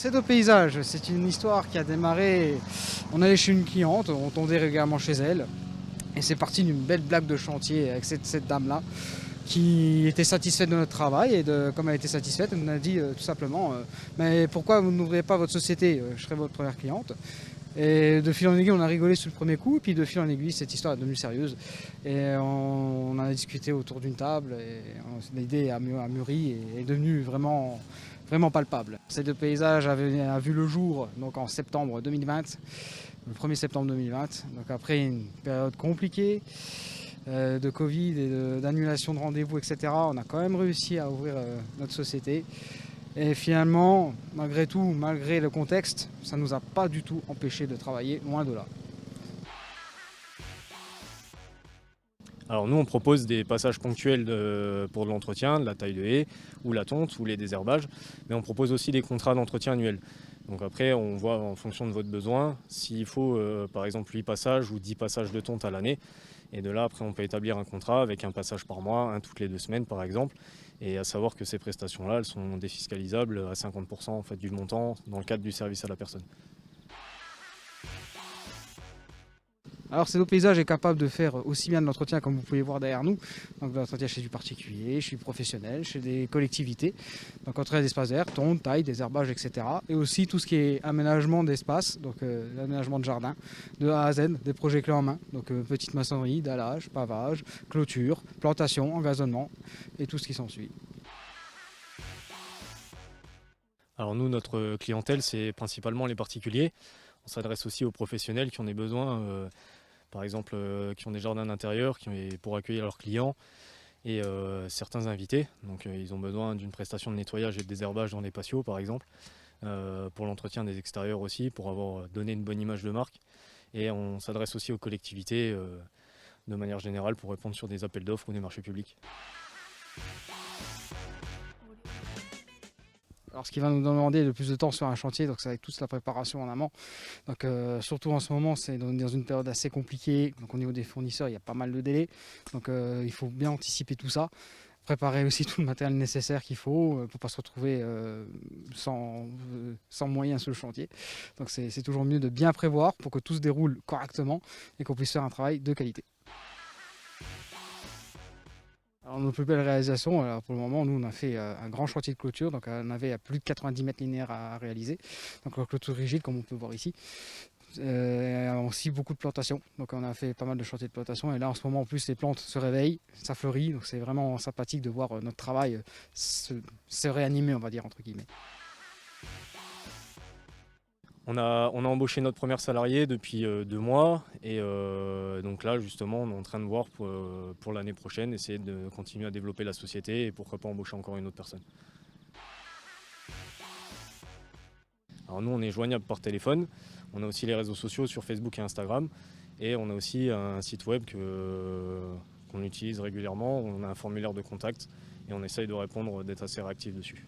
C'est de paysage, c'est une histoire qui a démarré, on allait chez une cliente, on tombait régulièrement chez elle, et c'est parti d'une belle blague de chantier avec cette dame-là, qui était satisfaite de notre travail, et comme elle était satisfaite, elle nous a dit tout simplement mais pourquoi vous n'ouvrez pas votre société, je serai votre première cliente. Et de fil en aiguille, on a rigolé sur le premier coup, et puis de fil en aiguille, cette histoire est devenue sérieuse. Et on a discuté autour d'une table, et l'idée a mûri et est devenue vraiment palpable. Cette paysage a vu le jour donc en septembre 2020, le 1er septembre 2020. Donc après une période compliquée de Covid et d'annulation de rendez-vous, etc., on a quand même réussi à ouvrir notre société. Et finalement, malgré tout, malgré le contexte, ça ne nous a pas du tout empêché de travailler, loin de là. Alors nous, on propose des passages ponctuels pour de l'entretien, de la taille de haie, ou la tonte, ou les désherbages, mais on propose aussi des contrats d'entretien annuels. Donc après, on voit en fonction de votre besoin, s'il faut par exemple 8 passages ou 10 passages de tonte à l'année. Et de là, après, on peut établir un contrat avec un passage par mois, un toutes les 2 semaines par exemple. Et à savoir que ces prestations-là, elles sont défiscalisables à 50% en fait, du montant dans le cadre du service à la personne. Alors Cédo Paysage est capable de faire aussi bien de l'entretien comme vous pouvez voir derrière nous, donc de l'entretien chez du particulier, chez du professionnel, chez des collectivités, donc entretien d'espace vert, tonte, taille, désherbage, etc. Et aussi tout ce qui est aménagement d'espace, donc l'aménagement de jardin, de A à Z, des projets clés en main, donc petite maçonnerie, dallage, pavage, clôture, plantation, engazonnement et tout ce qui s'ensuit. Alors nous, notre clientèle, c'est principalement les particuliers. On s'adresse aussi aux professionnels qui ont des besoins, par exemple, qui ont des jardins d'intérieur, pour accueillir leurs clients et certains invités. Donc ils ont besoin d'une prestation de nettoyage et de désherbage dans les patios, par exemple, pour l'entretien des extérieurs aussi, pour avoir donné une bonne image de marque. Et on s'adresse aussi aux collectivités de manière générale pour répondre sur des appels d'offres ou des marchés publics. Alors ce qui va nous demander le plus de temps sur un chantier, donc c'est avec toute la préparation en amont. Donc surtout en ce moment, c'est dans une période assez compliquée. Donc au niveau des fournisseurs, il y a pas mal de délais. Donc il faut bien anticiper tout ça. Préparer aussi tout le matériel nécessaire qu'il faut pour ne pas se retrouver sans moyens sur le chantier. Donc c'est toujours mieux de bien prévoir pour que tout se déroule correctement et qu'on puisse faire un travail de qualité. Alors, nos plus belles réalisations, alors pour le moment, nous on a fait un grand chantier de clôture, donc on avait plus de 90 mètres linéaires à réaliser, donc la clôture rigide comme on peut voir ici. Aussi beaucoup de plantations, donc on a fait pas mal de chantiers de plantation et là en ce moment en plus les plantes se réveillent, ça fleurit, donc c'est vraiment sympathique de voir notre travail se réanimer, on va dire entre guillemets. On a embauché notre première salariée depuis 2 mois et donc là justement on est en train de voir pour l'année prochaine, essayer de continuer à développer la société et pourquoi pas embaucher encore une autre personne. Alors nous on est joignable par téléphone, on a aussi les réseaux sociaux sur Facebook et Instagram et on a aussi un site web qu'on utilise régulièrement, on a un formulaire de contact et on essaye de répondre, d'être assez réactif dessus.